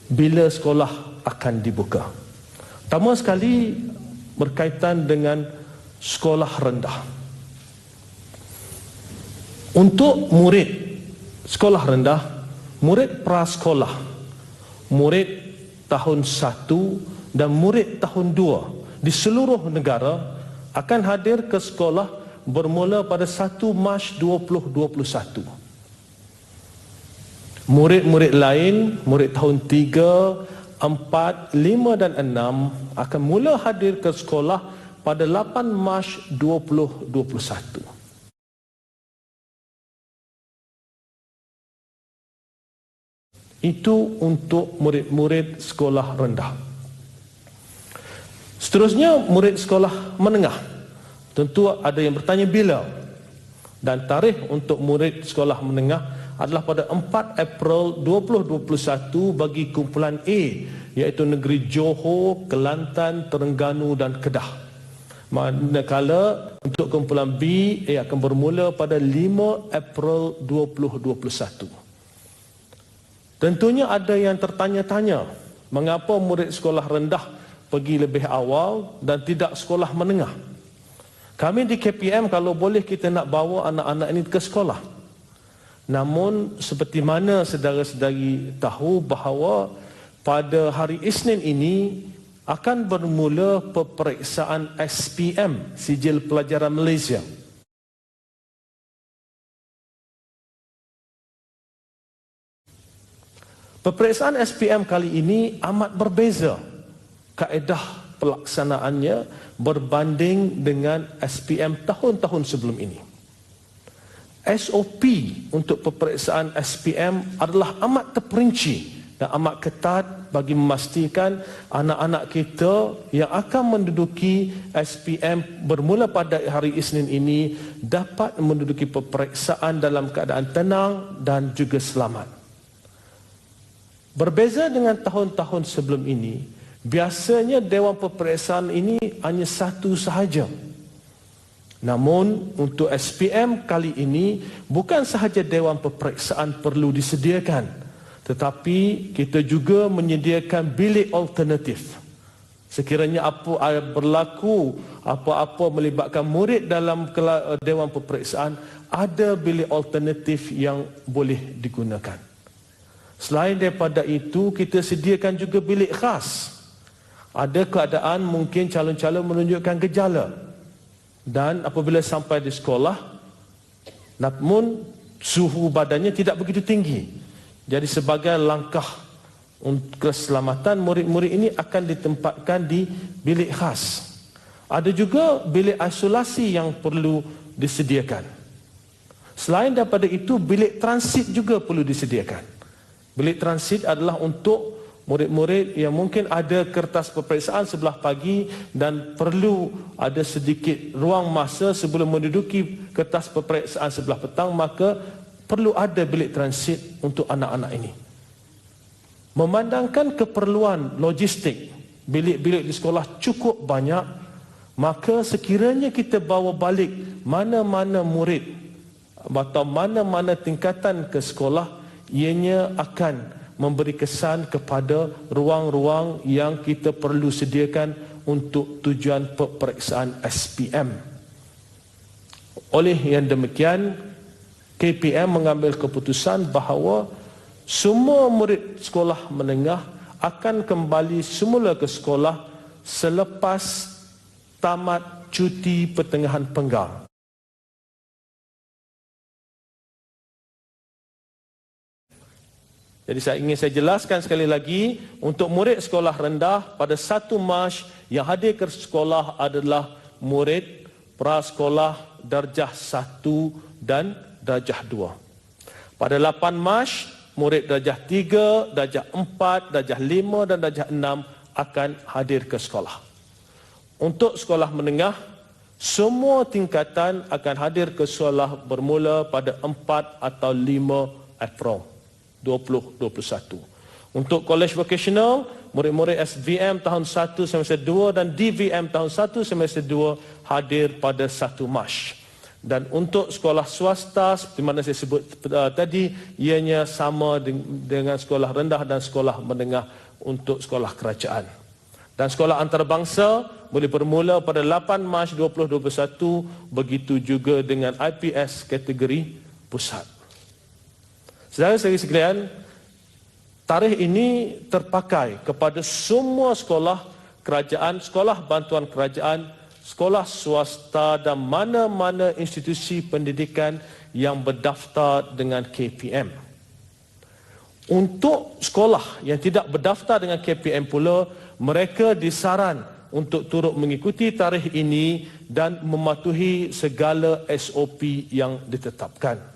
bila sekolah akan dibuka. Pertama sekali berkaitan dengan sekolah rendah. Untuk murid sekolah rendah, murid prasekolah, murid tahun 1 dan murid tahun 2 di seluruh negara akan hadir ke sekolah bermula pada 1 Mac 2021. Murid-murid lain, murid tahun 3, 4, 5 dan 6 akan mula hadir ke sekolah pada 8 Mac 2021. Itu untuk murid-murid sekolah rendah. Seterusnya, murid sekolah menengah. Tentu ada yang bertanya bila. Dan tarikh untuk murid sekolah menengah adalah pada 4 April 2021 bagi kumpulan A, iaitu negeri Johor, Kelantan, Terengganu dan Kedah. Manakala untuk kumpulan B, ia akan bermula pada 5 April 2021. Tentunya ada yang tertanya-tanya, mengapa murid sekolah rendah pergi lebih awal dan tidak sekolah menengah? Kami di KPM kalau boleh kita nak bawa anak-anak ini ke sekolah. Namun seperti mana saudara-saudari tahu bahawa pada hari Isnin ini akan bermula peperiksaan SPM, Sijil Pelajaran Malaysia. Peperiksaan SPM kali ini amat berbeza kaedah pelaksanaannya berbanding dengan SPM tahun-tahun sebelum ini. SOP untuk peperiksaan SPM adalah amat terperinci dan amat ketat bagi memastikan anak-anak kita yang akan menduduki SPM bermula pada hari Isnin ini dapat menduduki peperiksaan dalam keadaan tenang dan juga selamat. Berbeza dengan tahun-tahun sebelum ini, biasanya Dewan Peperiksaan ini hanya satu sahaja. Namun untuk SPM kali ini, bukan sahaja Dewan Peperiksaan perlu disediakan, tetapi kita juga menyediakan bilik alternatif. Sekiranya berlaku apa-apa melibatkan murid dalam Dewan Peperiksaan, ada bilik alternatif yang boleh digunakan. Selain daripada itu, kita sediakan juga bilik khas. Ada keadaan mungkin calon-calon menunjukkan gejala dan apabila sampai di sekolah, namun suhu badannya tidak begitu tinggi. Jadi sebagai langkah untuk keselamatan, murid-murid ini akan ditempatkan di bilik khas. Ada juga bilik isolasi yang perlu disediakan. Selain daripada itu, bilik transit juga perlu disediakan. Bilik transit adalah untuk murid-murid yang mungkin ada kertas peperiksaan sebelah pagi dan perlu ada sedikit ruang masa sebelum menduduki kertas peperiksaan sebelah petang, maka perlu ada bilik transit untuk anak-anak ini. Memandangkan keperluan logistik, bilik-bilik di sekolah cukup banyak, maka sekiranya kita bawa balik mana-mana murid atau mana-mana tingkatan ke sekolah, ianya akan memberi kesan kepada ruang-ruang yang kita perlu sediakan untuk tujuan peperiksaan SPM. Oleh yang demikian, KPM mengambil keputusan bahawa semua murid sekolah menengah akan kembali semula ke sekolah selepas tamat cuti pertengahan penggal. Jadi ingin saya jelaskan sekali lagi, untuk murid sekolah rendah pada 1 Mac yang hadir ke sekolah adalah murid prasekolah darjah 1 dan darjah 2. Pada 8 Mac, murid darjah 3, darjah 4, darjah 5 dan darjah 6 akan hadir ke sekolah. Untuk sekolah menengah, semua tingkatan akan hadir ke sekolah bermula pada 4 atau 5 April 2021. Untuk college vocational, murid-murid SVM tahun 1 semester 2 dan DVM tahun 1 semester 2 hadir pada 1 Mac. Dan untuk sekolah swasta, seperti mana saya sebut tadi, ianya sama dengan sekolah rendah dan sekolah menengah untuk sekolah kerajaan. Dan sekolah antarabangsa boleh bermula pada 8 Mac 2021, begitu juga dengan IPS kategori pusat. Saudara-saudari sekalian, tarikh ini terpakai kepada semua sekolah kerajaan, sekolah bantuan kerajaan, sekolah swasta dan mana-mana institusi pendidikan yang berdaftar dengan KPM. Untuk sekolah yang tidak berdaftar dengan KPM pula, mereka disaran untuk turut mengikuti tarikh ini dan mematuhi segala SOP yang ditetapkan.